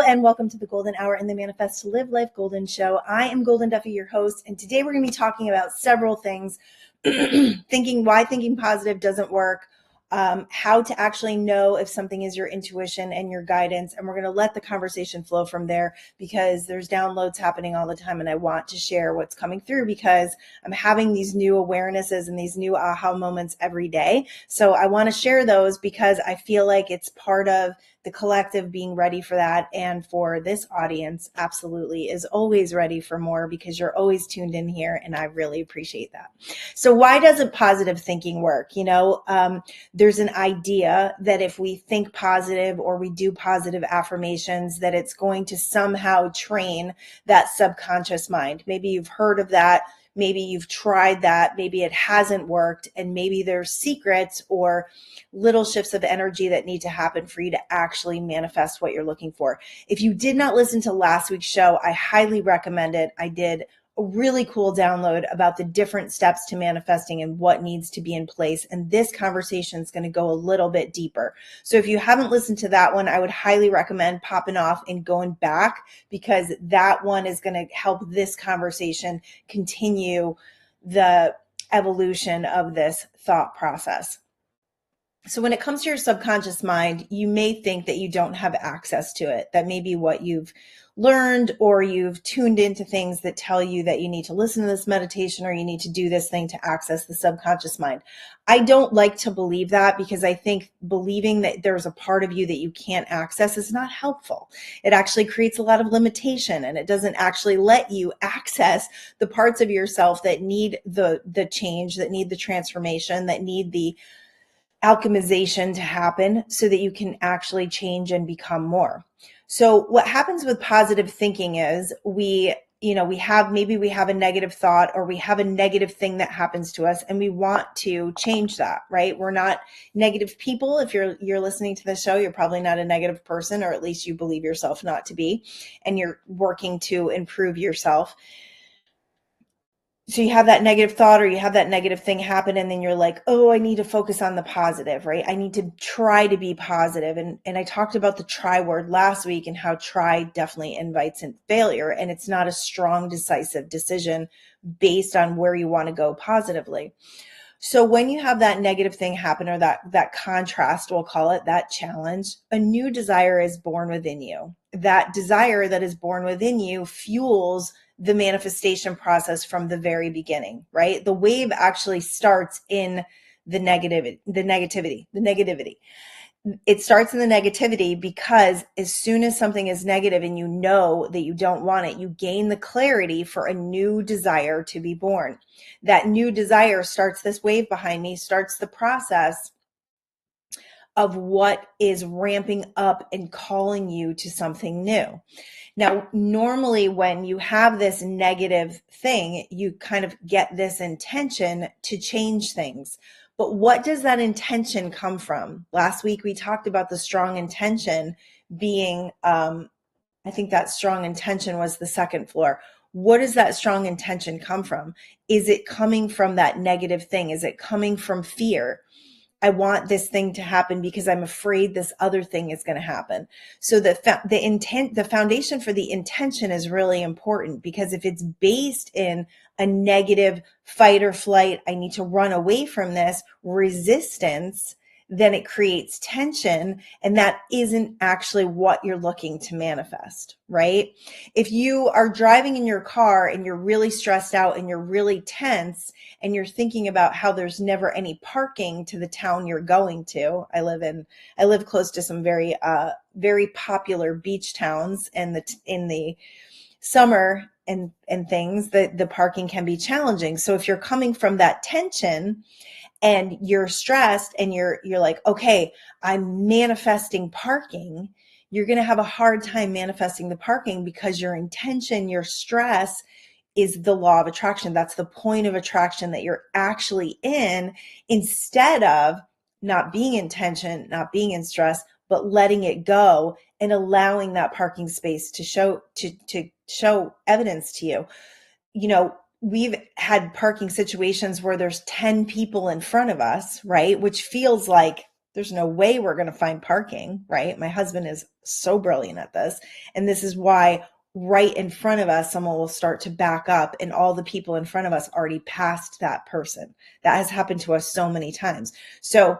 and welcome to the Golden Hour and the Manifest to Live Life Golden Show. I am Golden Duffy, your host, and today we're going to be talking about several things. Why thinking positive doesn't work, how to actually know if something is your intuition and your guidance, and we're going to let the conversation flow from there because there's downloads happening all the time, and I want to share what's coming through because I'm having these new awarenesses and these new aha moments every day. So I want to share those because I feel like it's part of the collective being ready for that, and for this audience absolutely is always ready for more because you're always tuned in here, and I really appreciate that. So why doesn't positive thinking work? There's an idea that if we think positive or we do positive affirmations, that it's going to somehow train that subconscious mind. Maybe you've heard of that. Maybe you've tried that. Maybe it hasn't worked. And maybe there's secrets or little shifts of energy that need to happen for you to actually manifest what you're looking for. If you did not listen to last week's show, I highly recommend it. I did a really cool download about the different steps to manifesting and what needs to be in place. And this conversation is going to go a little bit deeper. So if you haven't listened to that one, I would highly recommend popping off and going back because that one is going to help this conversation continue the evolution of this thought process. So when it comes to your subconscious mind, you may think that you don't have access to it. That may be what you've learned, or you've tuned into things that tell you that you need to listen to this meditation or you need to do this thing to access the subconscious mind. I don't like to believe that because I think believing that there's a part of you that you can't access is not helpful. It actually creates a lot of limitation, and it doesn't actually let you access the parts of yourself that need the change, that need the transformation, that need the alchemization to happen so that you can actually change and become more. So what happens with positive thinking is we have a negative thought or we have a negative thing that happens to us and we want to change that, right? We're not negative people. If you're listening to the show, you're probably not a negative person, or at least you believe yourself not to be, and you're working to improve yourself. So you have that negative thought or you have that negative thing happen, and then you're like, oh, I need to focus on the positive, right? I need to try to be positive. And I talked about the try word last week and how try definitely invites in failure. And it's not a strong, decisive decision based on where you want to go positively. So when you have that negative thing happen, or that contrast, we'll call it, that challenge, a new desire is born within you. That desire that is born within you fuels the manifestation process from the very beginning, right? The wave actually starts in the negativity. It starts in the negativity because as soon as something is negative and you know that you don't want it, you gain the clarity for a new desire to be born. That new desire starts, this wave behind me starts the process of what is ramping up and calling you to something new. Now, normally when you have this negative thing, you kind of get this intention to change things. But what does that intention come from? Last week, we talked about the strong intention being, I think that strong intention was the second floor. What does that strong intention come from? Is it coming from that negative thing? Is it coming from fear? I want this thing to happen because I'm afraid this other thing is going to happen. So the foundation for the intention is really important, because if it's based in a negative fight or flight, I need to run away from this resistance, then it creates tension, and that isn't actually what you're looking to manifest, right? If you are driving in your car and you're really stressed out and you're really tense and you're thinking about how there's never any parking to the town you're going to. I live close to some very popular beach towns, and in the summer and things, the parking can be challenging. So if you're coming from that tension and you're stressed and you're like, okay, I'm manifesting parking, you're going to have a hard time manifesting the parking because your intention, your stress is the law of attraction. That's the point of attraction that you're actually in, instead of not being in tension, not being in stress, but letting it go and allowing that parking space to show evidence to you. You know, we've had parking situations where there's 10 people in front of us, right? Which feels like There's no way we're going to find parking, right? My husband is so brilliant at this. And this is why right in front of us, someone will start to back up and all the people in front of us already passed that person. That has happened to us so many times. So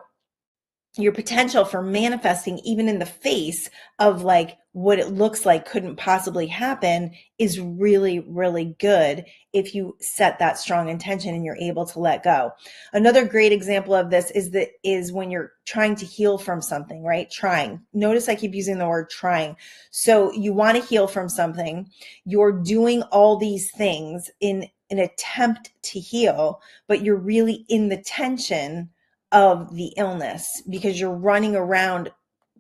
your potential for manifesting even in the face of like what it looks like couldn't possibly happen is really, really good if you set that strong intention and you're able to let go. Another great example of this is when you're trying to heal from something, right? Trying. Notice I keep using the word trying. So you want to heal from something. You're doing all these things in an attempt to heal, but you're really in the tension of the illness because you're running around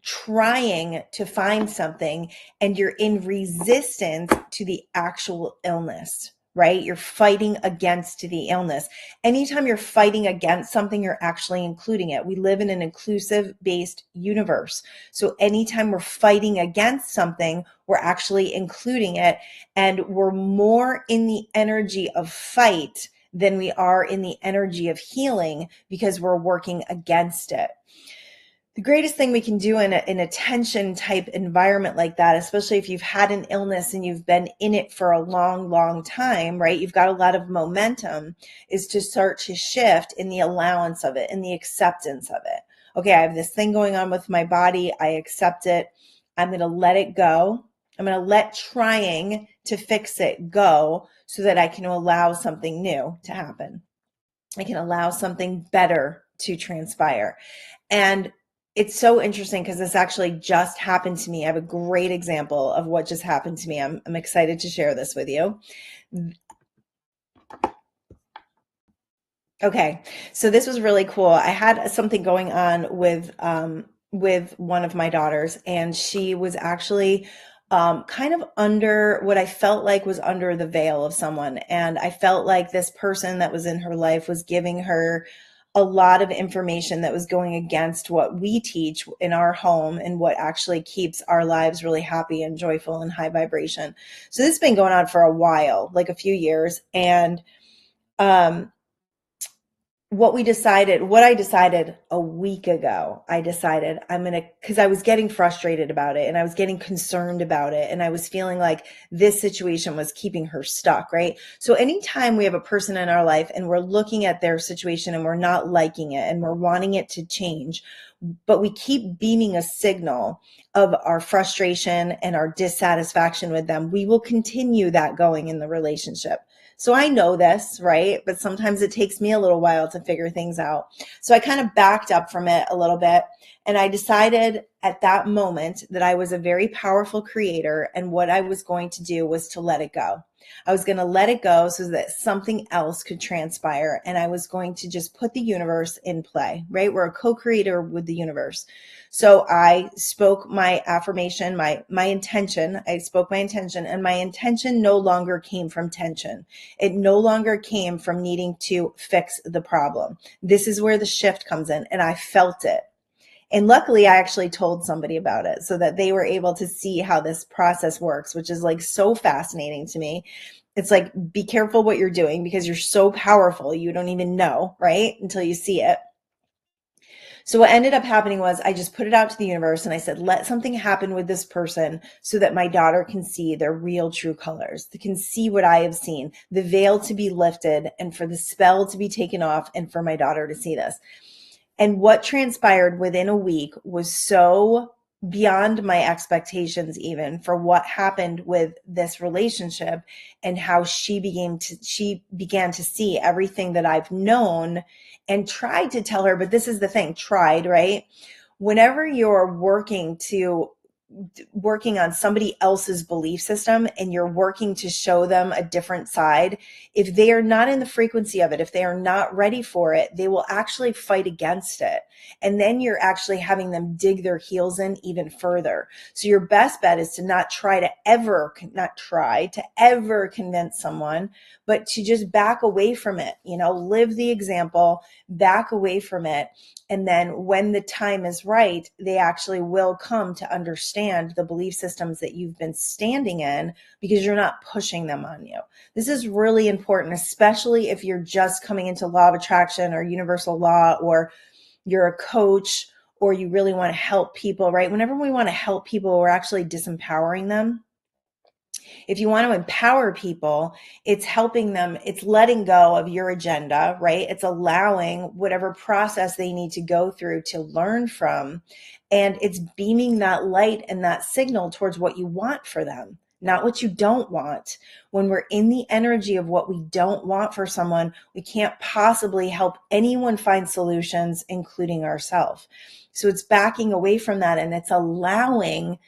trying to find something and you're in resistance to the actual illness, right? You're fighting against the illness. Anytime you're fighting against something, you're actually including it. We live in an inclusive based universe. So anytime we're fighting against something, we're actually including it, and we're more in the energy of fight than we are in the energy of healing because we're working against it. The greatest thing we can do in a tension type environment like that, especially if you've had an illness and you've been in it for a long, long time, right? You've got a lot of momentum, is to start to shift in the allowance of it, in the acceptance of it. Okay, I have this thing going on with my body. I accept it. I'm going to let it go. I'm going to let trying to fix it go so that I can allow something new to happen. I can allow something better to transpire. And it's so interesting because this actually just happened to me. I have a great example of what just happened to me. I'm excited to share this with you. Okay, so this was really cool. I had something going on with one of my daughters, and she was actually kind of under what I felt like was under the veil of someone. And I felt like this person that was in her life was giving her a lot of information that was going against what we teach in our home and what actually keeps our lives really happy and joyful and high vibration. So this has been going on for a while, like a few years. And um, what I decided a week ago, I decided because I was getting frustrated about it and I was getting concerned about it. And I was feeling like this situation was keeping her stuck, right? So anytime we have a person in our life and we're looking at their situation and we're not liking it and we're wanting it to change, but we keep beaming a signal of our frustration and our dissatisfaction with them, we will continue that going in the relationship. So I know this, right? But sometimes it takes me a little while to figure things out. So I kind of backed up from it a little bit. And I decided at that moment that I was a very powerful creator. And what I was going to do was to let it go. I was going to let it go so that something else could transpire. And I was going to just put the universe in play, right? We're a co-creator with the universe. So I spoke my affirmation, my intention. I spoke my intention, and my intention no longer came from tension. It no longer came from needing to fix the problem. This is where the shift comes in, and I felt it. And luckily, I actually told somebody about it so that they were able to see how this process works, which is like so fascinating to me. It's like, be careful what you're doing because you're so powerful. You don't even know, right? Until you see it. So what ended up happening was I just put it out to the universe and I said, let something happen with this person so that my daughter can see their real true colors. They can see what I have seen, the veil to be lifted and for the spell to be taken off and for my daughter to see this. And what transpired within a week was so beyond my expectations, even for what happened with this relationship and how she began to see everything that I've known and tried to tell her. But this is the thing, tried, right? Whenever you're working on somebody else's belief system and you're working to show them a different side, if they are not in the frequency of it, if they are not ready for it, they will actually fight against it. And then you're actually having them dig their heels in even further. So your best bet is to not try to ever convince someone, but to just back away from it, live the example, back away from it. And then when the time is right, they actually will come to understand the belief systems that you've been standing in because you're not pushing them on you. This is really important, especially if you're just coming into law of attraction or universal law, or you're a coach, or you really want to help people, right? Whenever we want to help people, we're actually disempowering them. If you want to empower people, it's helping them, it's letting go of your agenda, right? It's allowing whatever process they need to go through to learn from. And it's beaming that light and that signal towards what you want for them, not what you don't want. When we're in the energy of what we don't want for someone, we can't possibly help anyone find solutions, including ourselves. So it's backing away from that, and it's allowing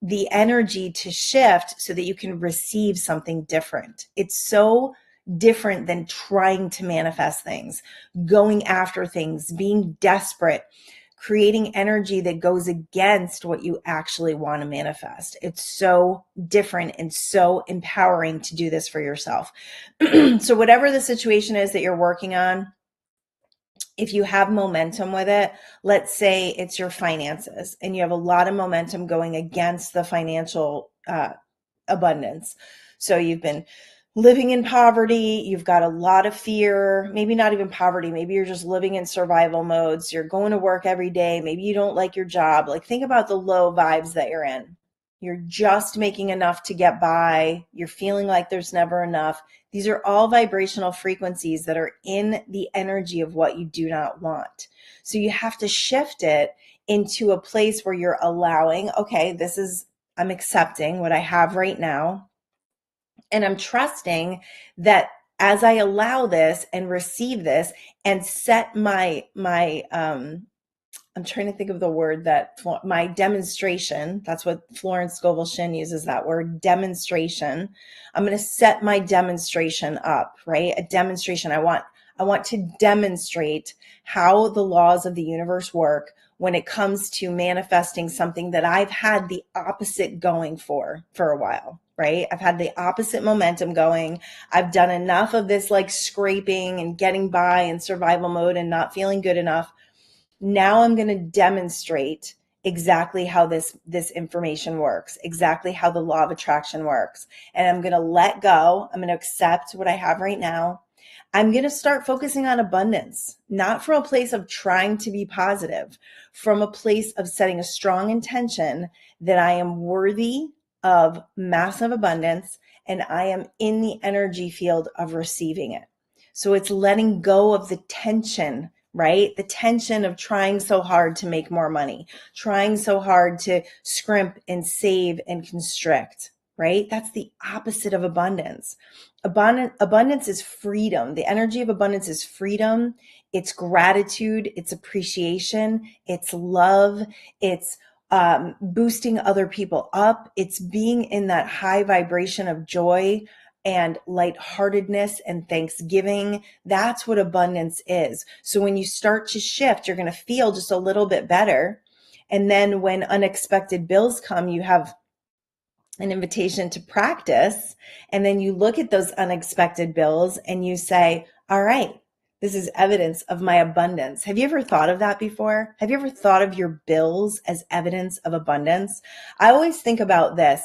the energy to shift so that you can receive something different. It's so different than trying to manifest things, going after things, being desperate, creating energy that goes against what you actually want to manifest. It's so different and so empowering to do this for yourself. So whatever the situation is that you're working on, if you have momentum with it, let's say it's your finances and you have a lot of momentum going against the financial abundance. So you've been living in poverty, you've got a lot of fear, maybe not even poverty, maybe you're just living in survival modes, you're going to work every day, maybe you don't like your job. Like, think about the low vibes that you're in. You're just making enough to get by, you're feeling like there's never enough. These are all vibrational frequencies that are in the energy of what you do not want. So you have to shift it into a place where you're allowing, okay, I'm accepting what I have right now. And I'm trusting that as I allow this and receive this and set I'm trying to think of the word my demonstration, that's what Florence Scovel Shinn uses, that word, demonstration. I'm going to set my demonstration up, right? A demonstration. I want to demonstrate how the laws of the universe work when it comes to manifesting something that I've had the opposite going for a while, right? I've had the opposite momentum going. I've done enough of this like scraping and getting by in survival mode and not feeling good enough. Now I'm going to demonstrate exactly how this information works, exactly how the law of attraction works. And I'm going to let go. I'm going to accept what I have right now. I'm going to start focusing on abundance, not from a place of trying to be positive, from a place of setting a strong intention that I am worthy of massive abundance and I am in the energy field of receiving it. So it's letting go of the tension, right? The tension of trying so hard to make more money, trying so hard to scrimp and save and constrict, right? That's the opposite of abundance. Abundance is freedom. The energy of abundance is freedom. It's gratitude. It's appreciation. It's love. It's boosting other people up. It's being in that high vibration of joy and lightheartedness and thanksgiving. That's what abundance is. So when you start to shift, you're going to feel just a little bit better. And then when unexpected bills come, you have an invitation to practice. And then you look at those unexpected bills and you say, all right, this is evidence of my abundance. Have you ever thought of that before? Have you ever thought of your bills as evidence of abundance? I always think about this.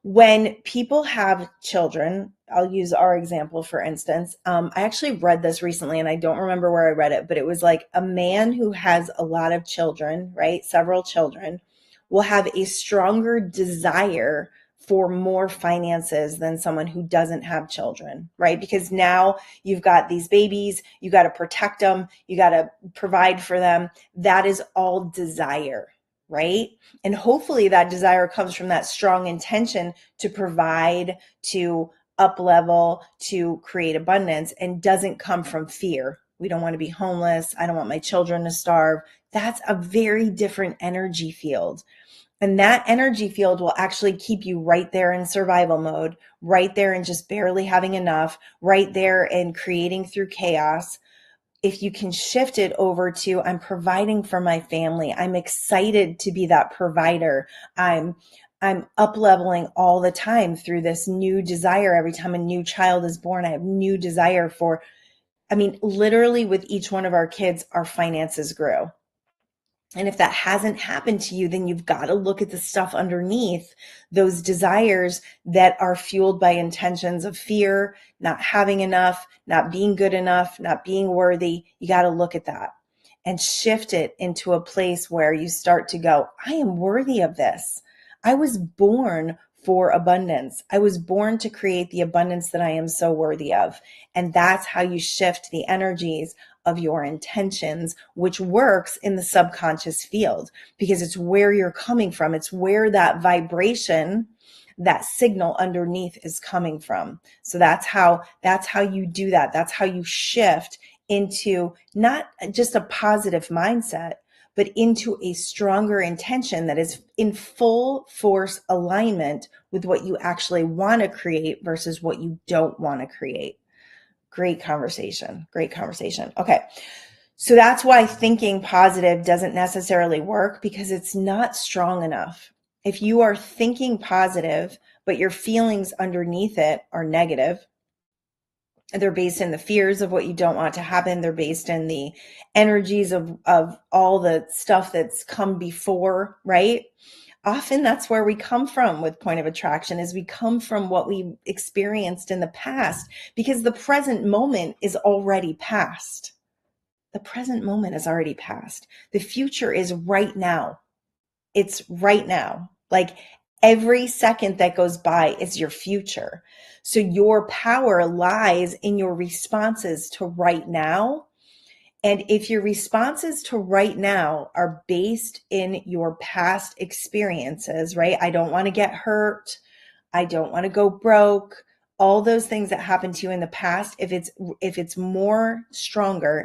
When people have children, I'll use our example, for instance. I actually read this recently and I don't remember where I read it, but it was like a man who has a lot of children, right? Several children will have a stronger desire for more finances than someone who doesn't have children, right? Because now you've got these babies, you got to protect them, you got to provide for them. That is all desire, right? And hopefully that desire comes from that strong intention to provide, to up level, to create abundance, and doesn't come from fear. We don't want to be homeless. I don't want my children to starve. That's a very different energy field. And that energy field will actually keep you right there in survival mode, right there in just barely having enough, right there in creating through chaos. If you can shift it over to, I'm providing for my family. I'm excited to be that provider. I'm up leveling all the time through this new desire. Every time a new child is born, I have new desire for, literally with each one of our kids, our finances grew. And if that hasn't happened to you, then you've got to look at the stuff underneath those desires that are fueled by intentions of fear, not having enough, not being good enough, not being worthy. You got to look at that. and shift it into a place where you start to go, I am worthy of this. I was born for abundance. I was born to create the abundance that I am so worthy of. And that's how you shift the energies of your intentions, which works in the subconscious field because it's where you're coming from. It's where that vibration, that signal underneath is coming from. So that's how you do that. That's how you shift into not just a positive mindset, but into a stronger intention that is in full force alignment with what you actually want to create versus what you don't want to create. Great conversation. Great conversation. Okay. So that's why thinking positive doesn't necessarily work, because it's not strong enough. If you are thinking positive, but your feelings underneath it are negative, they're based in the fears of what you don't want to happen. They're based in the energies of all the stuff that's come before, right? Often that's where we come from with point of attraction, is we come from what we experienced in the past, because the present moment is already past. The present moment is already past. The future is right now. It's right now. Like every second that goes by is your future. So your power lies in your responses to right now. And if your responses to right now are based in your past experiences, right? I don't want to get hurt. I don't want to go broke. All those things that happened to you in the past, if it's stronger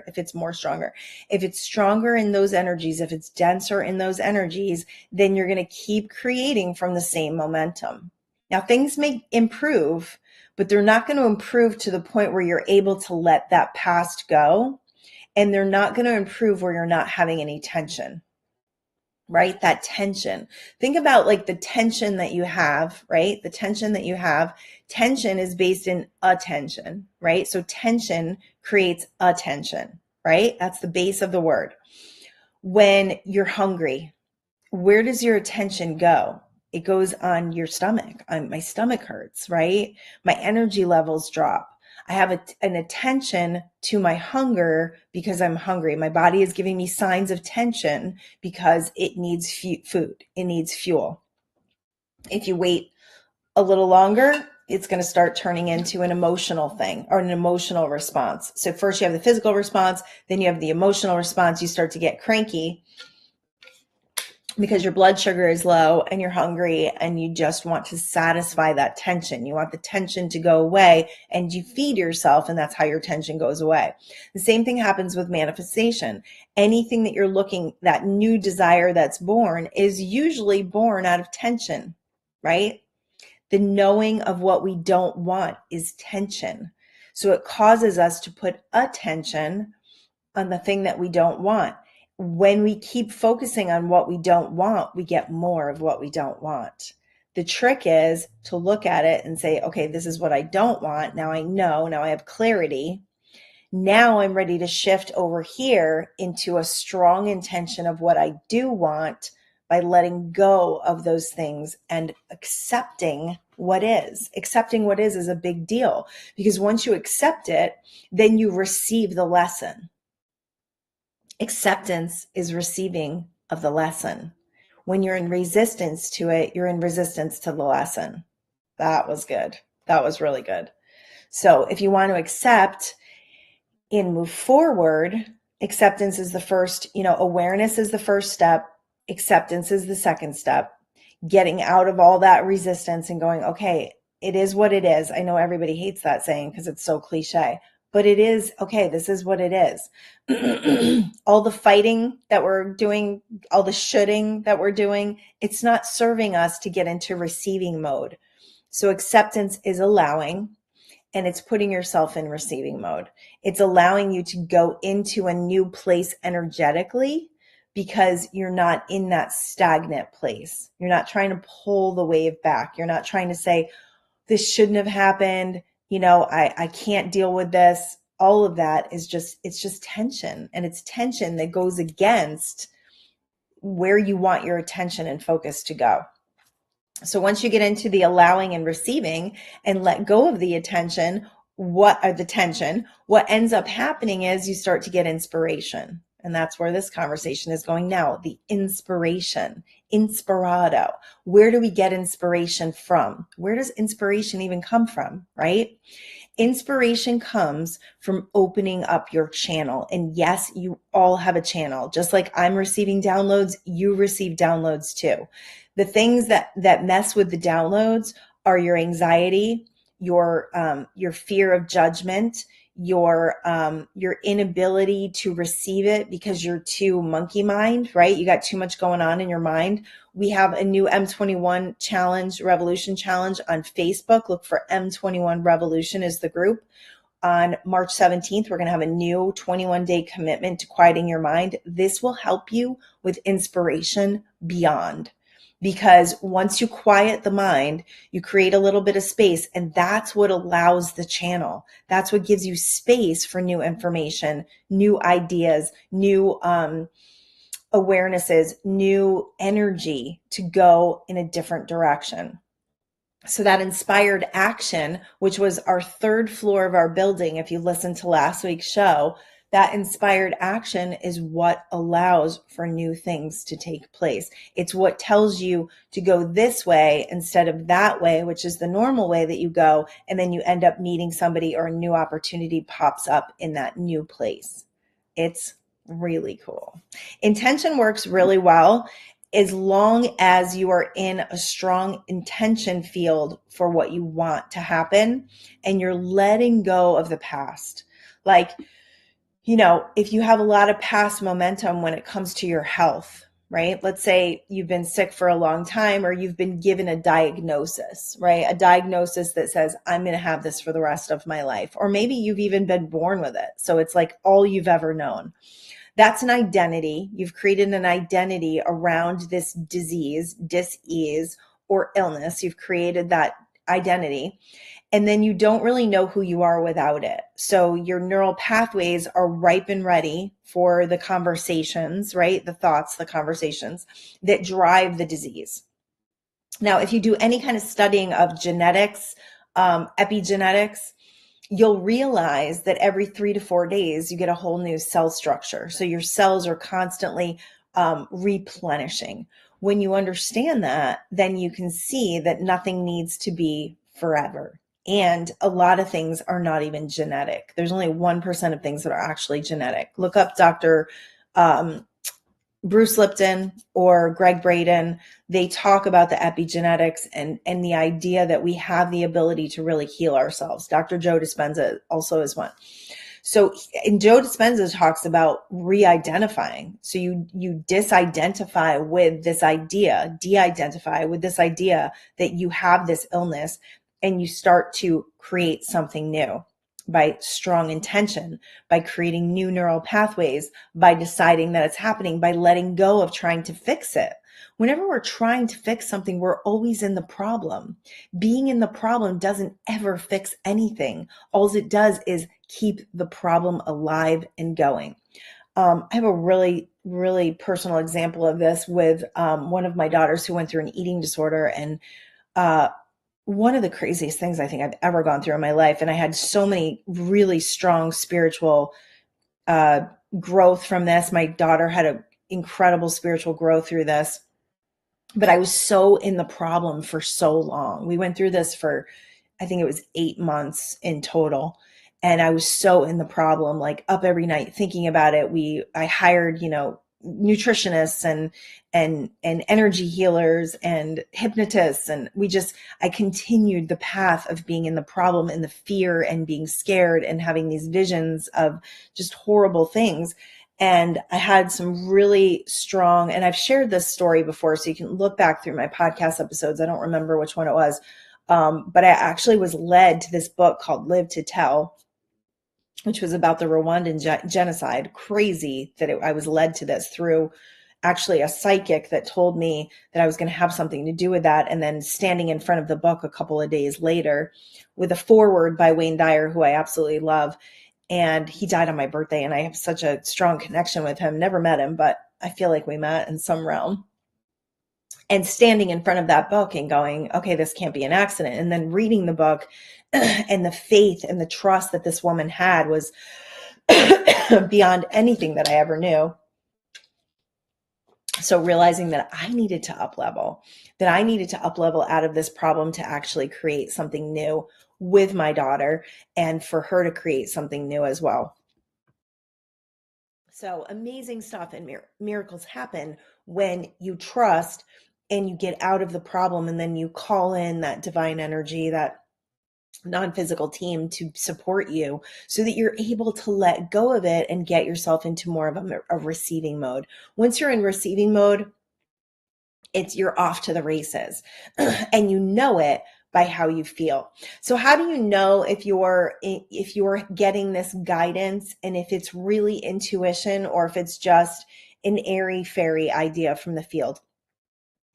in those energies, if it's denser in those energies, then you're going to keep creating from the same momentum. Now, things may improve, but they're not going to improve to the point where you're able to let that past go. And they're not going to improve where you're not having any tension. Right? That tension. Think about like the tension that you have, right? The tension that you have. Tension is based in attention, right? So tension creates attention, right? That's the base of the word. When you're hungry, where does your attention go? It goes on your stomach. My stomach hurts, right? My energy levels drop. I have an attention to my hunger because I'm hungry. My body is giving me signs of tension because it needs food. It needs fuel. If you wait a little longer, it's going to start turning into an emotional thing or an emotional response. So first you have the physical response, then you have the emotional response. You start to get cranky because your blood sugar is low and you're hungry and you just want to satisfy that tension. You want the tension to go away and you feed yourself, and that's how your tension goes away. The same thing happens with manifestation. Anything that you're looking, that new desire that's born is usually born out of tension, right? The knowing of what we don't want is tension. So it causes us to put attention on the thing that we don't want. When we keep focusing on what we don't want, we get more of what we don't want. The trick is to look at it and say, okay, this is what I don't want. Now I know, now I have clarity. Now I'm ready to shift over here into a strong intention of what I do want by letting go of those things and accepting what is. Accepting what is a big deal, because once you accept it, then you receive the lesson. Acceptance is receiving of the lesson. When you're in resistance to it, you're in resistance to the lesson. That was good. That was really good. So if you want to accept and move forward, acceptance is the first, awareness is the first step. Acceptance is the second step. Getting out of all that resistance and going, okay, it is what it is. I know everybody hates that saying because it's so cliche, but it is, okay, this is what it is. All the fighting that we're doing, all the shoulding that we're doing, it's not serving us to get into receiving mode. So acceptance is allowing, and it's putting yourself in receiving mode. It's allowing you to go into a new place energetically, because you're not in that stagnant place. You're not trying to pull the wave back. You're not trying to say, this shouldn't have happened. I can't deal with this. All of that is it's just tension, and it's tension that goes against where you want your attention and focus to go. So once you get into the allowing and receiving and let go of the attention, what ends up happening is you start to get inspiration. And that's where this conversation is going now. The inspiration, inspirado. Where do we get inspiration from? Where does inspiration even come from, right? Inspiration comes from opening up your channel. And yes, you all have a channel. Just like I'm receiving downloads, you receive downloads too. The things that mess with the downloads are your anxiety, your fear of judgment, your inability to receive it because you're too monkey mind, right? You got too much going on in your mind. We have a new M21 challenge, revolution challenge on Facebook. Look for M21 Revolution is the group. On March 17th, we're going to have a new 21-day commitment to quieting your mind. This will help you with inspiration beyond. Because once you quiet the mind, you create a little bit of space, and that's what allows the channel. That's what gives you space for new information, new ideas, new awarenesses, new energy to go in a different direction. So that inspired action, which was our third floor of our building, if you listened to last week's show, that inspired action is what allows for new things to take place. It's what tells you to go this way instead of that way, which is the normal way that you go. And then you end up meeting somebody or a new opportunity pops up in that new place. It's really cool. Intention works really well as long as you are in a strong intention field for what you want to happen and you're letting go of the past. Like, if you have a lot of past momentum when it comes to your health, right? Let's say you've been sick for a long time or you've been given a diagnosis, right? A diagnosis that says, I'm going to have this for the rest of my life. Or maybe you've even been born with it. So it's like all you've ever known. That's an identity. You've created an identity around this disease, dis-ease, or illness. You've created that identity. And then you don't really know who you are without it. So your neural pathways are ripe and ready for the conversations, right? The thoughts, the conversations that drive the disease. Now, if you do any kind of studying of genetics, epigenetics, you'll realize that every 3 to 4 days, you get a whole new cell structure. So your cells are constantly replenishing. When you understand that, then you can see that nothing needs to be forever. And a lot of things are not even genetic. There's only 1% of things that are actually genetic. Look up Dr. Bruce Lipton or Greg Braden. They talk about the epigenetics and the idea that we have the ability to really heal ourselves. Dr. Joe Dispenza also is one. So, and Joe Dispenza talks about re-identifying. So you disidentify with this idea, de-identify with this idea that you have this illness, and you start to create something new by strong intention, by creating new neural pathways, by deciding that it's happening, by letting go of trying to fix it. Whenever we're trying to fix something, we're always in the problem. Being in the problem doesn't ever fix anything. All it does is keep the problem alive and going. I have a really, really personal example of this with one of my daughters who went through an eating disorder, and one of the craziest things I think I've ever gone through in my life. And I had so many really strong spiritual growth from this. My daughter had an incredible spiritual growth through this, but I was so in the problem for so long. We went through this for, I think it was 8 months in total. And I was so in the problem, like up every night thinking about it. I hired, nutritionists and energy healers and hypnotists. And I continued the path of being in the problem and the fear and being scared and having these visions of just horrible things. And I had some really strong, and I've shared this story before, so you can look back through my podcast episodes. I don't remember which one it was. But I actually was led to this book called Live to Tell, which was about the Rwandan genocide. Crazy that I was led to this through actually a psychic that told me that I was going to have something to do with that. And then standing in front of the book a couple of days later with a foreword by Wayne Dyer, who I absolutely love. And he died on my birthday, and I have such a strong connection with him. Never met him, but I feel like we met in some realm. And standing in front of that book and going, okay, this can't be an accident. And then reading the book and the faith and the trust that this woman had was beyond anything that I ever knew. So realizing that I needed to up level, out of this problem to actually create something new with my daughter and for her to create something new as well. So amazing stuff and miracles happen when you trust and you get out of the problem, and then you call in that divine energy, that non-physical team to support you so that you're able to let go of it and get yourself into more of a receiving mode. Once you're in receiving mode, you're off to the races and you know it by how you feel. So how do you know if you're getting this guidance, and if it's really intuition or if it's just an airy fairy idea from the field?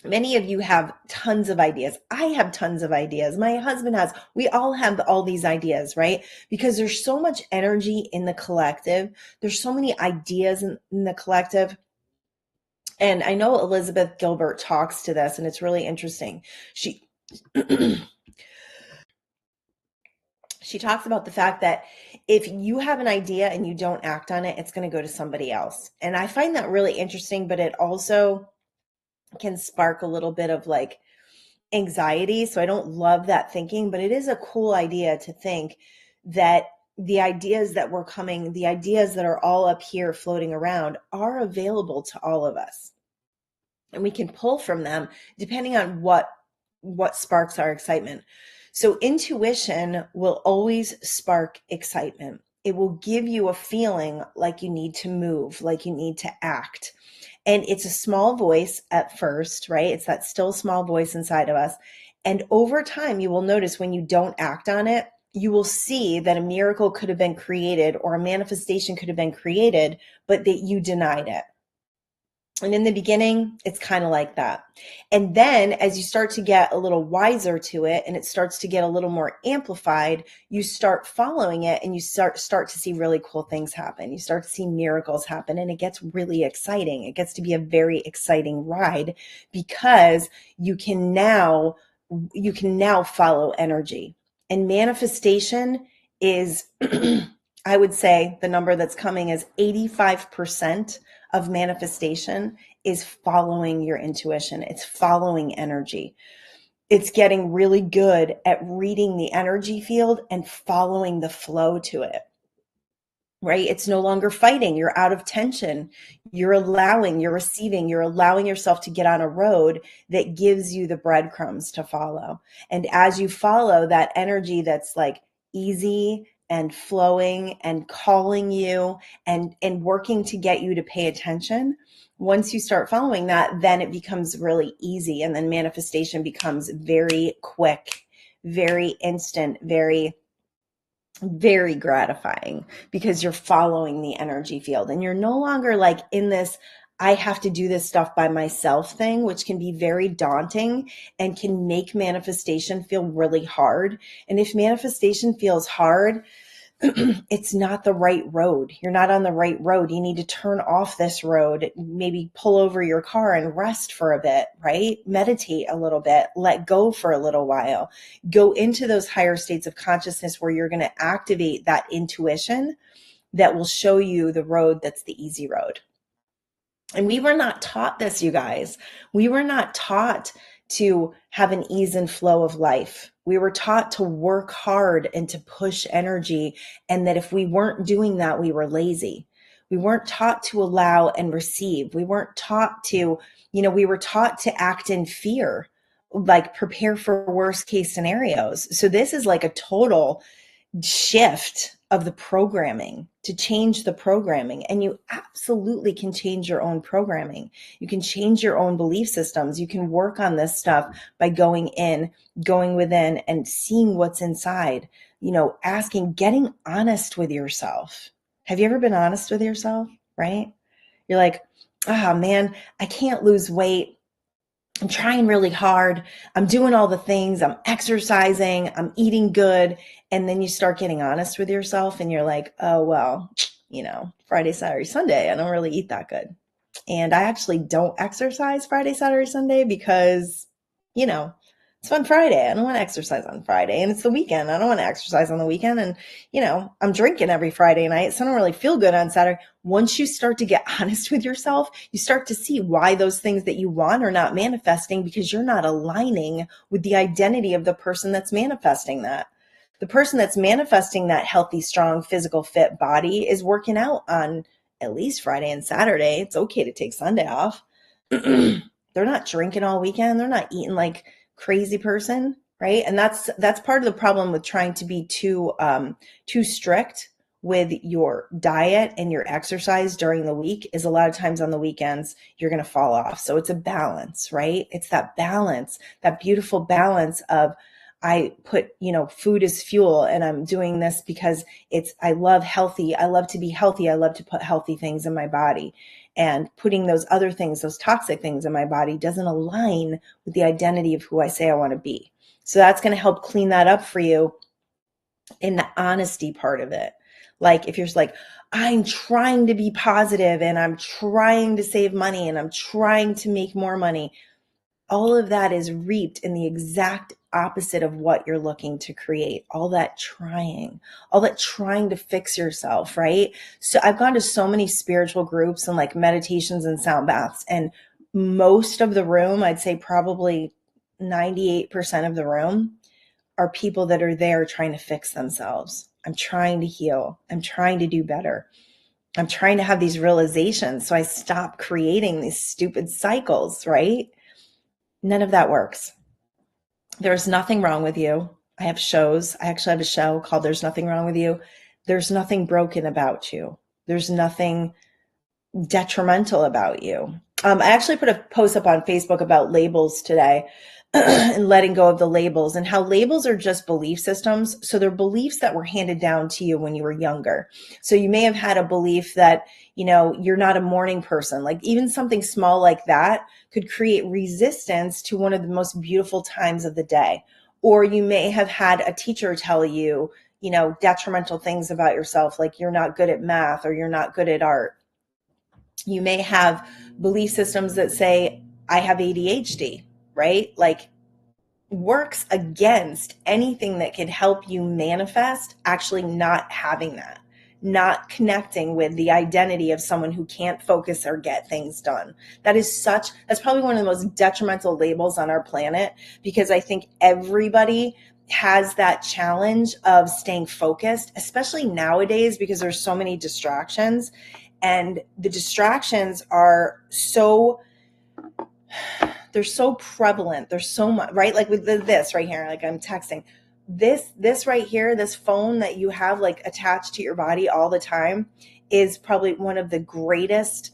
Many of you have tons of ideas. I have tons of ideas. My husband has. We all have all these ideas, right? Because there's so much energy in the collective. There's so many ideas in the collective. And I know Elizabeth Gilbert talks to this, and it's really interesting. She she talks about the fact that if you have an idea and you don't act on it, it's going to go to somebody else. And I find that really interesting, but it also can spark a little bit of like anxiety. So I don't love that thinking, but it is a cool idea to think that the ideas that the ideas that are all up here floating around are available to all of us. And we can pull from them depending on what sparks our excitement. So intuition will always spark excitement. It will give you a feeling like you need to move, like you need to act. And it's a small voice at first, right? It's that still small voice inside of us. And over time, you will notice when you don't act on it, you will see that a miracle could have been created or a manifestation could have been created, but that you denied it. And in the beginning, it's kind of like that. And then as you start to get a little wiser to it and it starts to get a little more amplified, you start following it and you start to see really cool things happen. You start to see miracles happen, and it gets really exciting. It gets to be a very exciting ride because you can now follow energy. And manifestation is I would say the number that's coming is 85% of manifestation is following your intuition. It's following energy. It's getting really good at reading the energy field and following the flow to it, right? It's no longer fighting. You're out of tension. You're receiving, you're allowing yourself to get on a road that gives you the breadcrumbs to follow. And as you follow that energy that's like easy and flowing and calling you and working to get you to pay attention, once you start following that, then it becomes really easy. And then manifestation becomes very quick, very instant, very, very gratifying because you're following the energy field and you're no longer like in this I have to do this stuff by myself thing, which can be very daunting and can make manifestation feel really hard. And if manifestation feels hard, it's not the right road. You're not on the right road. You need to turn off this road, maybe pull over your car and rest for a bit, right? Meditate a little bit, let go for a little while, go into those higher states of consciousness where you're going to activate that intuition that will show you the road that's the easy road. And we were not taught this, you guys. We were not taught to have an ease and flow of life. We were taught to work hard and to push energy. And that if we weren't doing that, we were lazy. We weren't taught to allow and receive. We weren't taught to, we were taught to act in fear, like prepare for worst case scenarios. So this is like a total shift of the programming, to change the programming. And you absolutely can change your own programming. You can change your own belief systems. You can work on this stuff by going within and seeing what's inside, asking, getting honest with yourself. Have you ever been honest with yourself? Right? You're like, oh man, I can't lose weight. I'm trying really hard. I'm doing all the things. I'm exercising. I'm eating good. And then you start getting honest with yourself and you're like, oh, well, Friday, Saturday, Sunday, I don't really eat that good. And I actually don't exercise Friday, Saturday, Sunday because, It's on Friday. I don't want to exercise on Friday. And it's the weekend. I don't want to exercise on the weekend. And, I'm drinking every Friday night. So I don't really feel good on Saturday. Once you start to get honest with yourself, you start to see why those things that you want are not manifesting, because you're not aligning with the identity of the person that's manifesting that. The person that's manifesting that healthy, strong, physical, fit body is working out on at least Friday and Saturday. It's okay to take Sunday off. They're not drinking all weekend. They're not eating like crazy person, right? And that's part of the problem with trying to be too strict with your diet and your exercise during the week, is a lot of times on the weekends you're going to fall off. So it's a balance, right? It's that balance, that beautiful balance of, I put, food is fuel, and I'm doing this because I love healthy. I love to be healthy. I love to put healthy things in my body, and putting those other things, those toxic things in my body, doesn't align with the identity of who I say I want to be. So that's going to help clean that up for you in the honesty part of it. Like if you're just like, I'm trying to be positive and I'm trying to save money and I'm trying to make more money, all of that is reaped in the exact opposite of what you're looking to create. All that trying to fix yourself, right? So I've gone to so many spiritual groups and like meditations and sound baths, and most of the room, I'd say probably 98% of the room, are people that are there trying to fix themselves. I'm trying to heal. I'm trying to do better. I'm trying to have these realizations so I stop creating these stupid cycles, right? None of that works. There's nothing wrong with you. I have shows. I actually have a show called There's Nothing Wrong with You. There's nothing broken about you. There's nothing detrimental about you. I actually put a post up on Facebook about labels today and letting go of the labels, and how labels are just belief systems. So they're beliefs that were handed down to you when you were younger. So you may have had a belief that, you're not a morning person. Like even something small like that could create resistance to one of the most beautiful times of the day. Or you may have had a teacher tell you, detrimental things about yourself, like you're not good at math or you're not good at art. You may have belief systems that say, I have ADHD, right? Like works against anything that could help you manifest actually not having that, not connecting with the identity of someone who can't focus or get things done. That's probably one of the most detrimental labels on our planet, because I think everybody has that challenge of staying focused, especially nowadays, because there's so many distractions, and the distractions are they're so prevalent. There's so much, right? Like with this right here, like I'm texting this right here, this phone that you have like attached to your body all the time is probably one of the greatest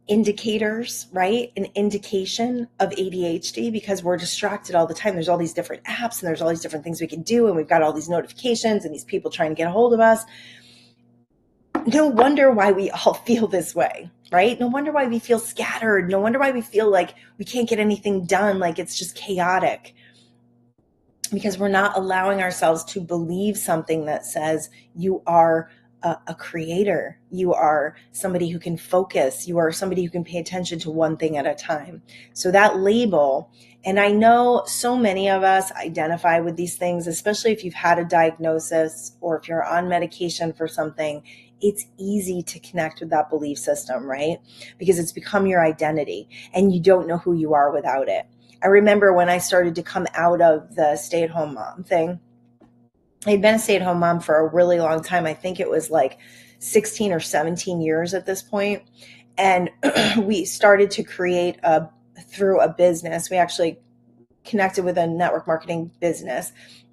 indicators, right? An indication of ADHD, because we're distracted all the time. There's all these different apps and there's all these different things we can do. And we've got all these notifications and these people trying to get a hold of us. No wonder why we all feel this way, right? No wonder why we feel scattered. No wonder why we feel like we can't get anything done, like it's just chaotic, because we're not allowing ourselves to believe something that says you are a creator. You are somebody who can focus. You are somebody who can pay attention to one thing at a time. So that label, and I know so many of us identify with these things, especially if you've had a diagnosis or if you're on medication for something. It's easy to connect with that belief system, right? Because it's become your identity and you don't know who you are without it. I remember when I started to come out of the stay-at-home mom thing. I had been a stay-at-home mom for a really long time. I think it was like 16 or 17 years at this point. And we started to create through a business. We actually connected with a network marketing business.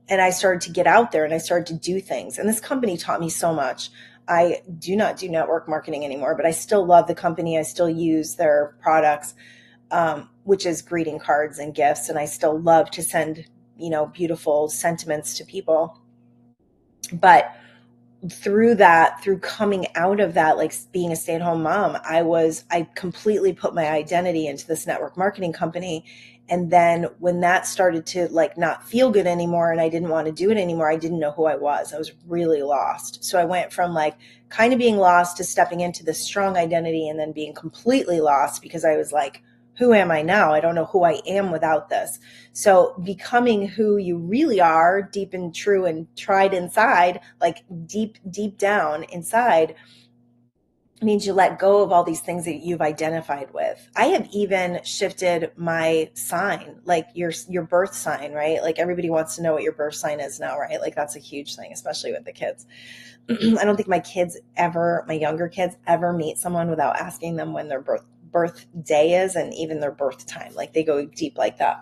And I started to get out there and I started to do things. And this company taught me so much. I do not do network marketing anymore, but I still love the company. I still use their products, which is greeting cards and gifts. And I still love to send, beautiful sentiments to people. But through coming out of that, like being a stay-at-home mom, I completely put my identity into this network marketing company. And then when that started to like not feel good anymore and I didn't want to do it anymore, I didn't know who I was. I was really lost. So I went from like kind of being lost to stepping into this strong identity and then being completely lost, because I was like, who am I now? I don't know who I am without this. So becoming who you really are, deep and true and tried inside, like deep down inside, means you let go of all these things that you've identified with. I have even shifted my sign, like your birth sign, right? Like everybody wants to know what your birth sign is now, right? Like that's a huge thing, especially with the kids. I don't think my younger kids ever meet someone without asking them when their birthday is and even their birth time. Like they go deep like that.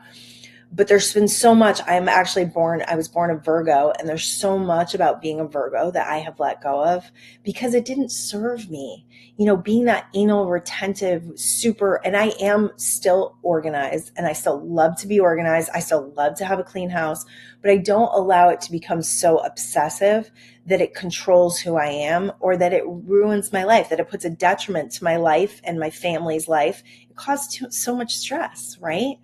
But there's been so much. I was born a Virgo, and there's so much about being a Virgo that I have let go of because it didn't serve me. Being that anal retentive super, and I am still organized and I still love to be organized. I still love to have a clean house, but I don't allow it to become so obsessive that it controls who I am or that it ruins my life, that it puts a detriment to my life and my family's life. It causes so much stress, right?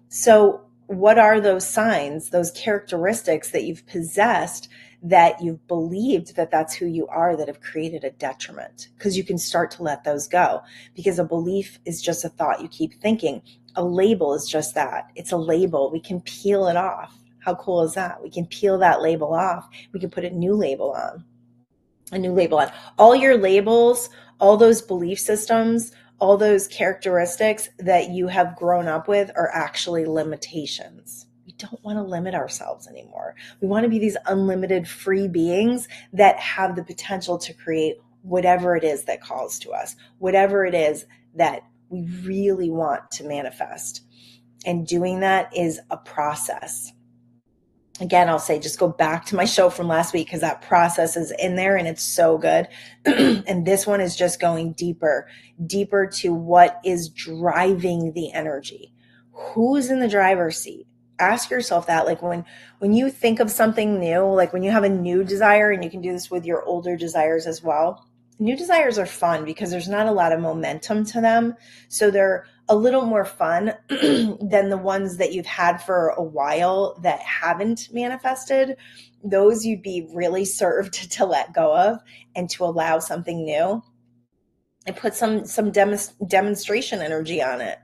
So what are those signs, those characteristics that you've possessed that you've believed that that's who you are that have created a detriment? Because you can start to let those go, because a belief is just a thought you keep thinking. A label is just that. It's a label. We can peel it off. How cool is that? We can peel that label off. We can put a new label on. All your labels, all those belief systems, all those characteristics that you have grown up with are actually limitations. We don't want to limit ourselves anymore. We want to be these unlimited free beings that have the potential to create whatever it is that calls to us, whatever it is that we really want to manifest. And doing that is a process. Again, I'll say just go back to my show from last week because that process is in there and it's so good. And this one is just going deeper to what is driving the energy. Who's in the driver's seat? Ask yourself that. Like when you think of something new, like when you have a new desire, and you can do this with your older desires as well. New desires are fun because there's not a lot of momentum to them. So they're a little more fun than the ones that you've had for a while that haven't manifested. Those you'd be really served to let go of and to allow something new and put some demonstration energy on it.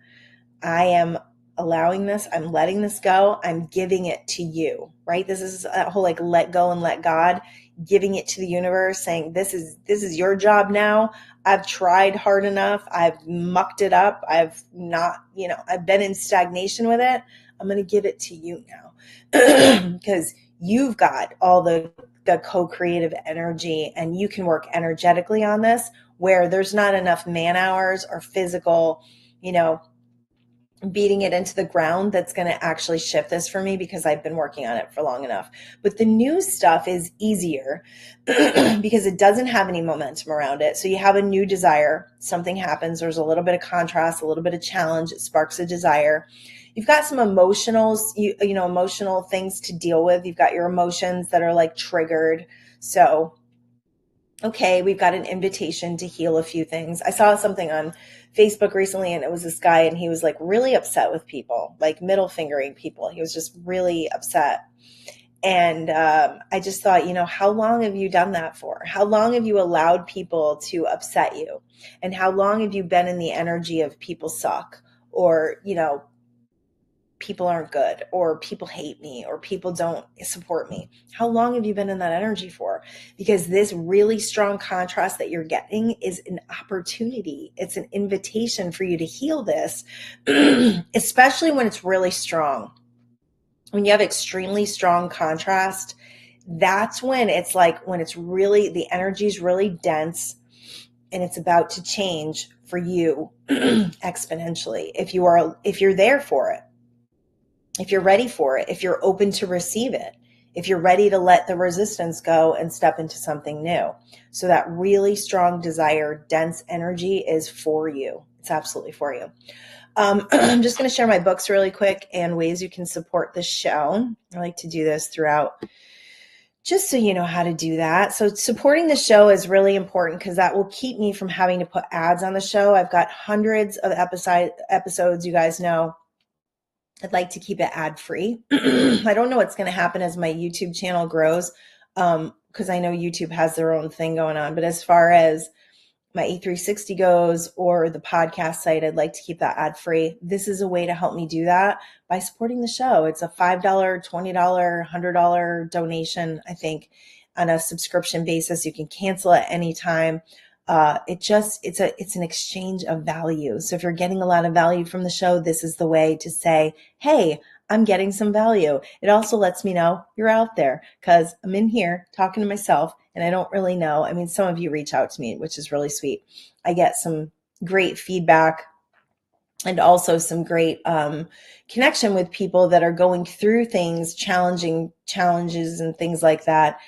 I am allowing this. I'm letting this go. I'm giving it to you, right? This is a whole like let go and let God, giving it to the universe, saying this is your job now. I've tried hard enough. I've mucked it up. I've been in stagnation with it. I'm going to give it to you now because you've got all the co-creative energy and you can work energetically on this where there's not enough man hours or physical, beating it into the ground that's going to actually shift this for me because I've been working on it for long enough. But the new stuff is easier because it doesn't have any momentum around it. So you have a new desire, something happens, there's a little bit of contrast, a little bit of challenge, it sparks a desire. You've got some emotional things to deal with. You've got your emotions that are like triggered. So okay, we've got an invitation to heal a few things. I saw something on Facebook recently, and it was this guy, and he was like really upset with people, like middle fingering people. He was just really upset. And I just thought, how long have you done that for? How long have you allowed people to upset you? And how long have you been in the energy of people suck or, people aren't good or people hate me or people don't support me? How long have you been in that energy for? Because this really strong contrast that you're getting is an opportunity. It's an invitation for you to heal this, especially when it's really strong. When you have extremely strong contrast, that's when it's like when it's really, the energy is really dense and it's about to change for you exponentially. If you're there for it, if you're ready for it, if you're open to receive it, if you're ready to let the resistance go and step into something new. So that really strong desire, dense energy is for you. It's absolutely for you. I'm just going to share my books really quick and ways you can support the show. I like to do this throughout just so you know how to do that. So supporting the show is really important because that will keep me from having to put ads on the show. I've got hundreds of episodes, you guys know. I'd like to keep it ad-free. I don't know what's going to happen as my YouTube channel grows because I know YouTube has their own thing going on. But as far as my E360 goes or the podcast site, I'd like to keep that ad free. This is a way to help me do that by supporting the show. It's a $5, $20, $100 donation, I think, on a subscription basis. You can cancel at any time. It's an exchange of value. So if you're getting a lot of value from the show, this is the way to say, hey, I'm getting some value. It also lets me know you're out there because I'm in here talking to myself and I don't really know. I mean, some of you reach out to me, which is really sweet. I get some great feedback and also some great connection with people that are going through things, challenges and things like that.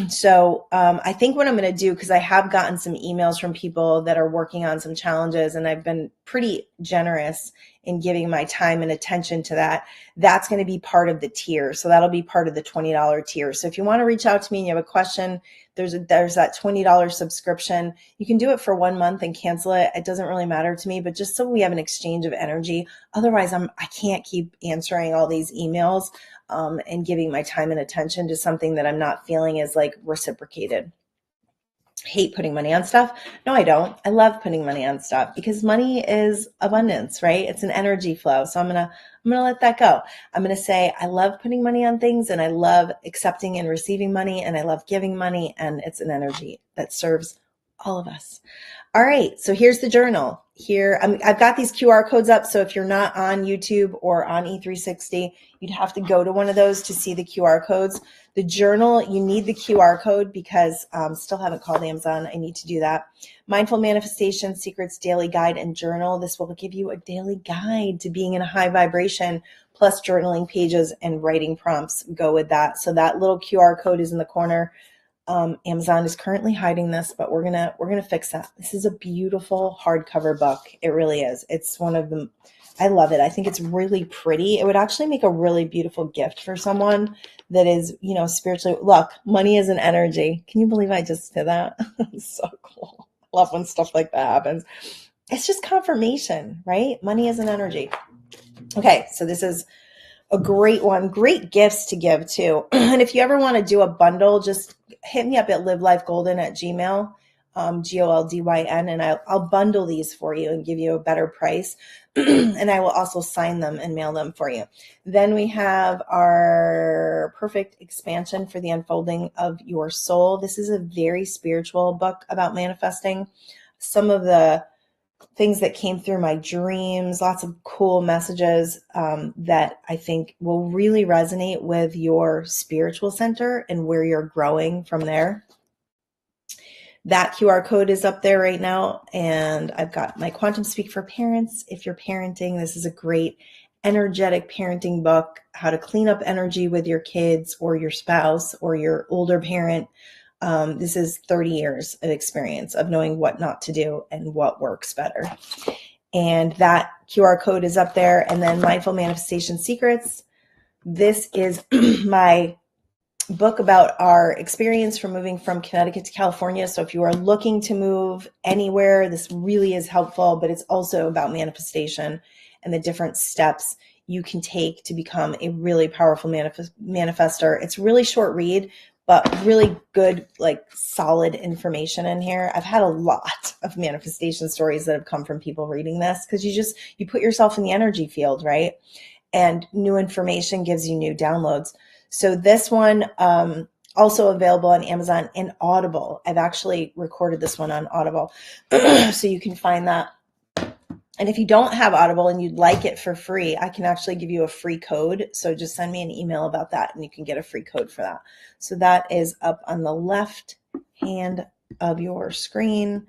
So I think what I'm going to do, because I have gotten some emails from people that are working on some challenges, and I've been pretty generous in giving my time and attention to that. That's going to be part of the tier. So that'll be part of the $20 tier. So if you want to reach out to me and you have a question, there's that $20 subscription. You can do it for 1 month and cancel it. It doesn't really matter to me, but just so we have an exchange of energy. Otherwise, I can't keep answering all these emails and giving my time and attention to something that I'm not feeling is like reciprocated. Hate putting money on stuff. No, I don't. I love putting money on stuff because money is abundance, right? It's an energy flow. So I'm going to let that go. I'm going to say, I love putting money on things and I love accepting and receiving money and I love giving money, and it's an energy that serves all of us. All right. So here's the journal. Here, I've got these QR codes up. So if you're not on YouTube or on E360, you'd have to go to one of those to see the QR codes. The journal, you need the QR code because still haven't called Amazon. I need to do that. Mindful Manifestation Secrets Daily Guide and Journal. This will give you a daily guide to being in a high vibration, plus journaling pages and writing prompts go with that. So that little QR code is in the corner. Amazon is currently hiding this, but we're gonna fix that. This is a beautiful hardcover book. It really is. It's one of them. I love it. I think it's really pretty. It would actually make a really beautiful gift for someone that is, spiritually. Look, money is an energy. Can you believe I just did that? It's so cool. I love when stuff like that happens. It's just confirmation, right? Money is an energy. Okay, so this is a great one. Great gifts to give too. And if you ever want to do a bundle, just hit me up at livelifegolden@gmail, Goldyn, and I'll bundle these for you and give you a better price. And I will also sign them and mail them for you. Then we have our perfect expansion for the unfolding of your soul. This is a very spiritual book about manifesting. Some of the things that came through my dreams, lots of cool messages that I think will really resonate with your spiritual center and where you're growing from there. That QR code is up there right now. And I've got my Quantum Speak for Parents. If you're parenting, this is a great energetic parenting book, how to clean up energy with your kids or your spouse or your older parent. This is 30 years of experience of knowing what not to do and what works better. And that QR code is up there. And then Mindful Manifestation Secrets. This is my book about our experience from moving from Connecticut to California. So if you are looking to move anywhere, this really is helpful, but it's also about manifestation and the different steps you can take to become a really powerful manifester. It's a really short read, but really good, solid information in here. I've had a lot of manifestation stories that have come from people reading this because you put yourself in the energy field, right? And new information gives you new downloads. So this one, also available on Amazon and Audible. I've actually recorded this one on Audible. So you can find that. And if you don't have Audible and you'd like it for free, I can actually give you a free code. So just send me an email about that and you can get a free code for that. So that is up on the left hand of your screen.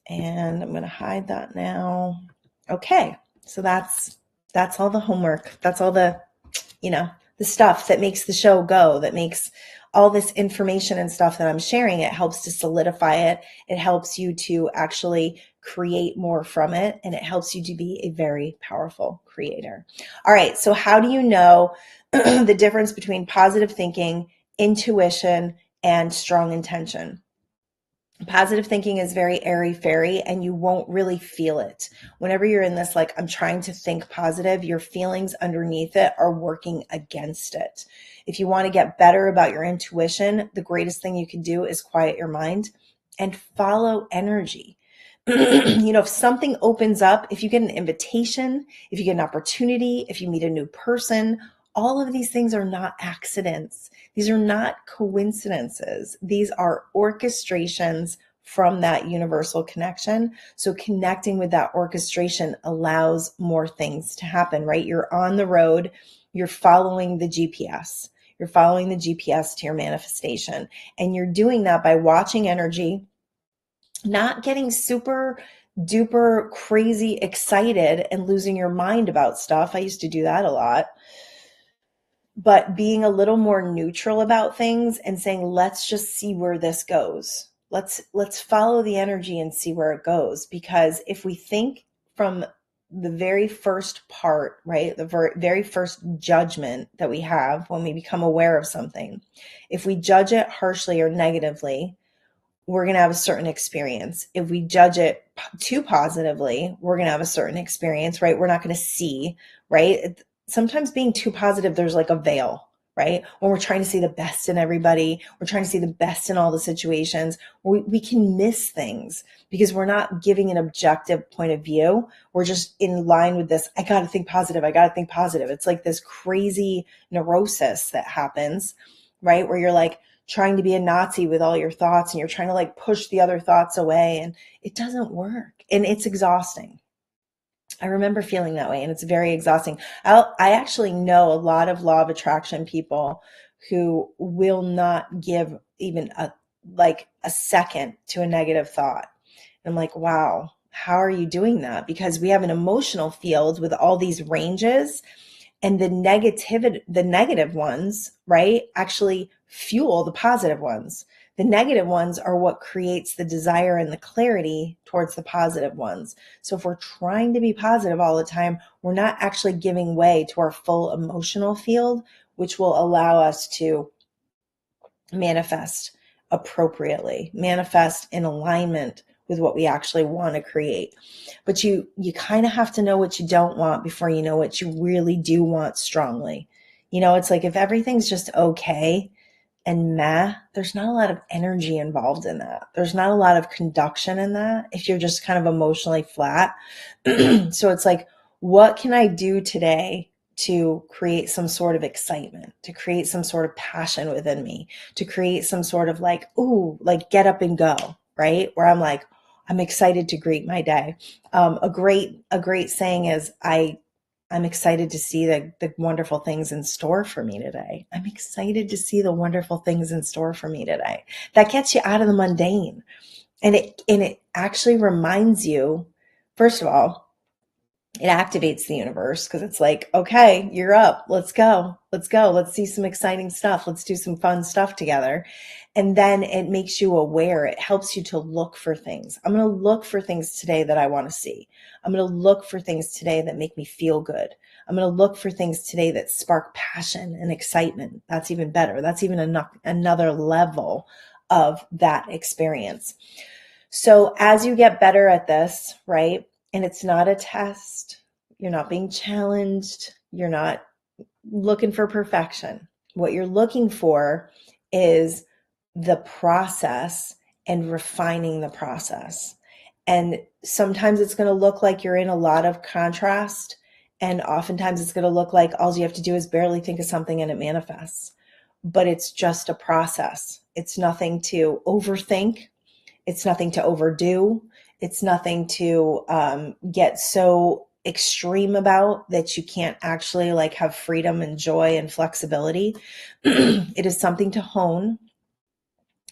And I'm going to hide that now. Okay. So that's all the homework. That's all the stuff that makes the show go, that makes all this information and stuff that I'm sharing. It helps to solidify it. It helps you to actually create more from it. And it helps you to be a very powerful creator. All right. So how do you know the difference between positive thinking, intuition, and strong intention? Positive thinking is very airy-fairy and you won't really feel it. Whenever you're in this, I'm trying to think positive, your feelings underneath it are working against it. If you want to get better about your intuition, the greatest thing you can do is quiet your mind and follow energy. If something opens up, if you get an invitation, if you get an opportunity, if you meet a new person, all of these things are not accidents. These are not coincidences. These are orchestrations from that universal connection. So connecting with that orchestration allows more things to happen, right? You're on the road, you're following the GPS. You're following the GPS to your manifestation. And you're doing that by watching energy, not getting super duper crazy excited and losing your mind about stuff. I used to do that a lot, but being a little more neutral about things and saying, let's just see where this goes. Let's follow the energy and see where it goes. Because if we think from the very first part, right, the very first judgment that we have when we become aware of something, if we judge it harshly or negatively, we're going to have a certain experience. If we judge it too positively, we're going to have a certain experience, right? We're not going to see, right? Sometimes being too positive, there's like a veil, right? When we're trying to see the best in everybody, we're trying to see the best in all the situations, we can miss things because we're not giving an objective point of view. We're just in line with this, I got to think positive. I got to think positive. It's like this crazy neurosis that happens, right? Where you're like, trying to be a Nazi with all your thoughts and you're trying to like push the other thoughts away, and it doesn't work and it's exhausting. I remember feeling that way and it's very exhausting. I actually know a lot of law of attraction people who will not give even a second to a negative thought. I'm like, wow, how are you doing that? Because we have an emotional field with all these ranges, and the negative ones, right, actually fuel the positive ones. The negative ones are what creates the desire and the clarity towards the positive ones. So if we're trying to be positive all the time, we're not actually giving way to our full emotional field, which will allow us to manifest appropriately, manifest in alignment with what we actually want to create. But you kind of have to know what you don't want before you know what you really do want strongly. It's like if everything's just okay and meh, there's not a lot of energy involved in that. There's not a lot of conduction in that if you're just kind of emotionally flat. So it's like, what can I do today to create some sort of excitement, to create some sort of passion within me, to create some sort of like, ooh, like get up and go, right? Where I'm like, I'm excited to greet my day. A great saying is, I'm excited to see the wonderful things in store for me today. I'm excited to see the wonderful things in store for me today. That gets you out of the mundane. And it actually reminds you, first of all, it activates the universe because it's like, okay, you're up. Let's go. Let's go. Let's see some exciting stuff. Let's do some fun stuff together. And then it makes you aware. It helps you to look for things. I'm going to look for things today that I want to see. I'm going to look for things today that make me feel good. I'm going to look for things today that spark passion and excitement. That's even better. That's even another level of that experience. So as you get better at this, right? And it's not a test. You're not being challenged. You're not looking for perfection. What you're looking for is the process and refining the process. And sometimes it's going to look like you're in a lot of contrast. And oftentimes it's going to look like all you have to do is barely think of something and it manifests. But it's just a process. It's nothing to overthink. It's nothing to overdo. It's nothing to get so extreme about that you can't actually like have freedom and joy and flexibility. It is something to hone.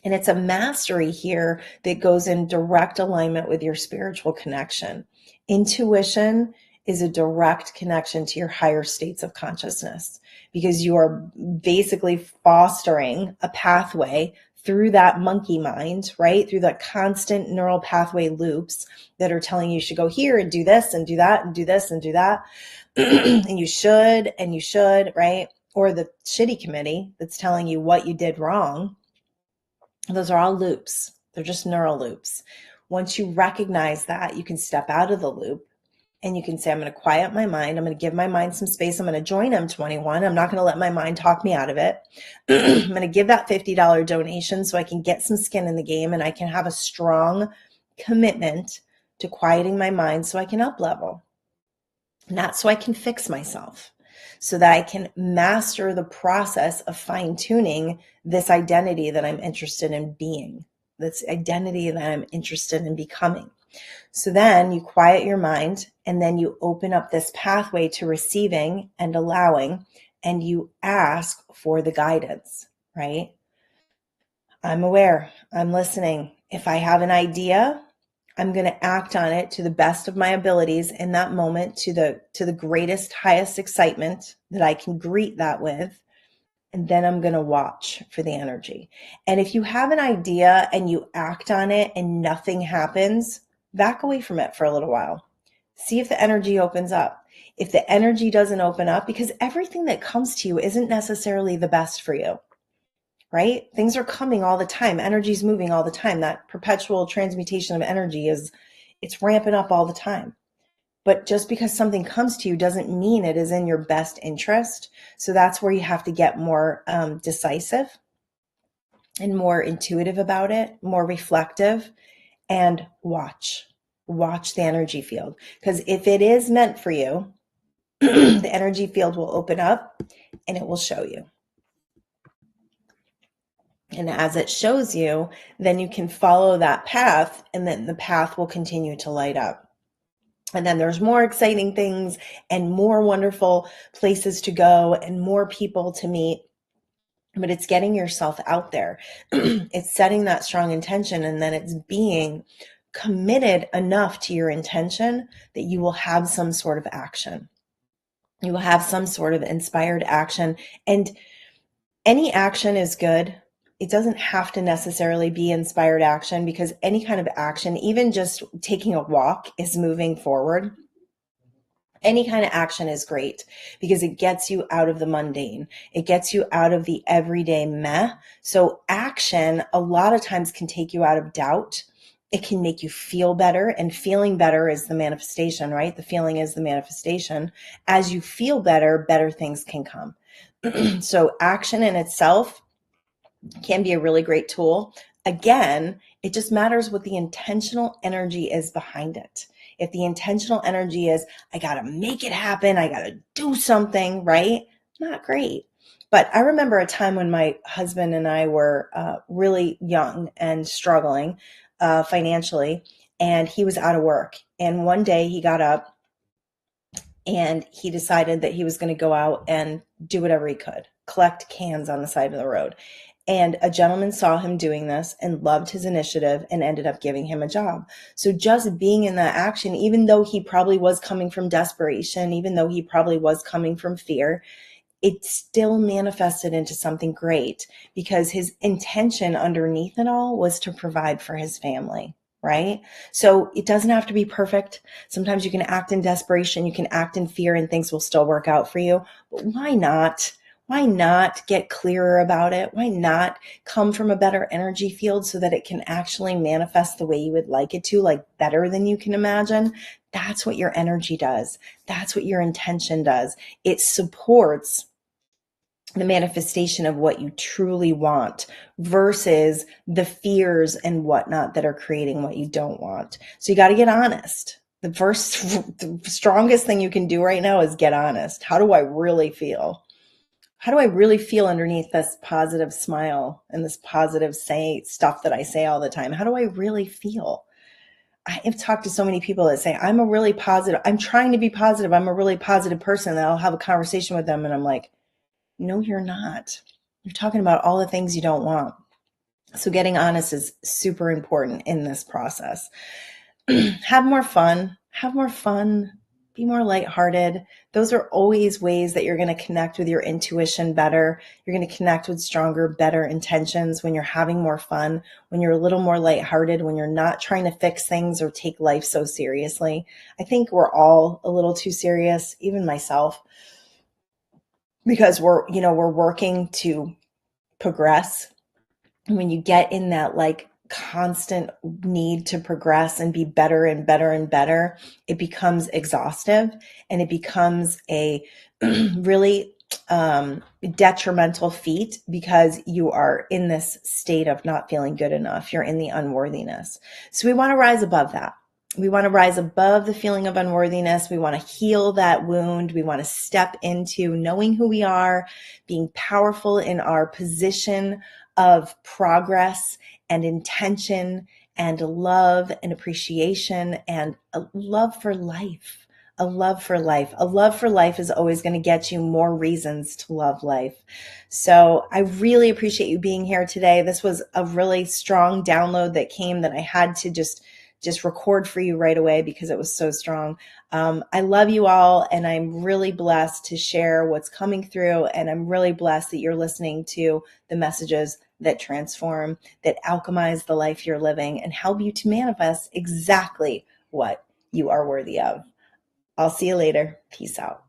And it's a mastery here that goes in direct alignment with your spiritual connection. Intuition is a direct connection to your higher states of consciousness because you are basically fostering a pathway through that monkey mind, right? Through the constant neural pathway loops that are telling you should go here and do this and do that and do this and do that. And you should, right? Or the shitty committee that's telling you what you did wrong. Those are all loops. They're just neural loops. Once you recognize that, you can step out of the loop And you can say, I'm going to quiet my mind. I'm going to give my mind some space. I'm going to join M21. I'm not going to let my mind talk me out of it. I'm going to give that $50 donation so I can get some skin in the game and I can have a strong commitment to quieting my mind so I can up level. Not so I can fix myself, so that I can master the process of fine tuning this identity that I'm interested in being, this identity that I'm interested in becoming. So then you quiet your mind and then you open up this pathway to receiving and allowing, and you ask for the guidance, right? I'm aware, I'm listening. If I have an idea, I'm going to act on it to the best of my abilities in that moment, to the greatest, highest excitement that I can greet that with. And then I'm going to watch for the energy. And if you have an idea and you act on it and nothing happens, back away from it for a little while. See if the energy opens up. If the energy doesn't open up, because everything that comes to you isn't necessarily the best for you, right? Things are coming all the time. Energy is moving all the time. That perpetual transmutation of energy it's ramping up all the time. But just because something comes to you doesn't mean it is in your best interest. So that's where you have to get more decisive and more intuitive about it, more reflective, and watch the energy field. Because if it is meant for you, the energy field will open up and it will show you. And as it shows you, then you can follow that path, and then the path will continue to light up. And then there's more exciting things and more wonderful places to go and more people to meet. But it's getting yourself out there. It's setting that strong intention, and then it's being committed enough to your intention that you will have some sort of action. You will have some sort of inspired action. And any action is good. It doesn't have to necessarily be inspired action, because any kind of action, even just taking a walk, is moving forward. Any kind of action is great because it gets you out of the mundane. It gets you out of the everyday meh. So action a lot of times can take you out of doubt. It can make you feel better, and feeling better is the manifestation, right? The feeling is the manifestation. As you feel better, better things can come. So action in itself can be a really great tool. Again, it just matters what the intentional energy is behind it. If the intentional energy is, I got to make it happen, I got to do something, right? Not great. But I remember a time when my husband and I were really young and struggling financially, and he was out of work. And one day he got up and he decided that he was going to go out and do whatever he could, collect cans on the side of the road. And a gentleman saw him doing this and loved his initiative and ended up giving him a job. So just being in that action, even though he probably was coming from desperation, even though he probably was coming from fear, it still manifested into something great, because his intention underneath it all was to provide for his family. Right? So it doesn't have to be perfect. Sometimes you can act in desperation, you can act in fear, and things will still work out for you. But why not? Why not get clearer about it? Why not come from a better energy field so that it can actually manifest the way you would like it to, like better than you can imagine? That's what your energy does. That's what your intention does. It supports the manifestation of what you truly want versus the fears and whatnot that are creating what you don't want. So you got to get honest. The strongest thing you can do right now is get honest. How do I really feel? How do I really feel underneath this positive smile and this positive stuff that I say all the time? How do I really feel? I've talked to so many people that say, I'm trying to be positive. I'm a really positive person. And I'll have a conversation with them and I'm like, no, you're not. You're talking about all the things you don't want. So getting honest is super important in this process. Have more fun. Be more lighthearted. Those are always ways that you're going to connect with your intuition better. You're going to connect with stronger, better intentions when you're having more fun, when you're a little more lighthearted, when you're not trying to fix things or take life so seriously. I think we're all a little too serious, even myself, because we're working to progress. And when you get in that like constant need to progress and be better and better and better, it becomes exhaustive, and it becomes a really detrimental feat, because you are in this state of not feeling good enough. You're in the unworthiness. So we want to rise above that. We want to rise above the feeling of unworthiness. We want to heal that wound. We want to step into knowing who we are, being powerful in our position of progress and intention and love and appreciation and a love for life. A love for life. A love for life is always going to get you more reasons to love life. So I really appreciate you being here today. This was a really strong download that came that I had to just record for you right away because it was so strong. I love you all, and I'm really blessed to share what's coming through, and I'm really blessed that you're listening to the messages that transform, that alchemize the life you're living and help you to manifest exactly what you are worthy of. I'll see you later. Peace out.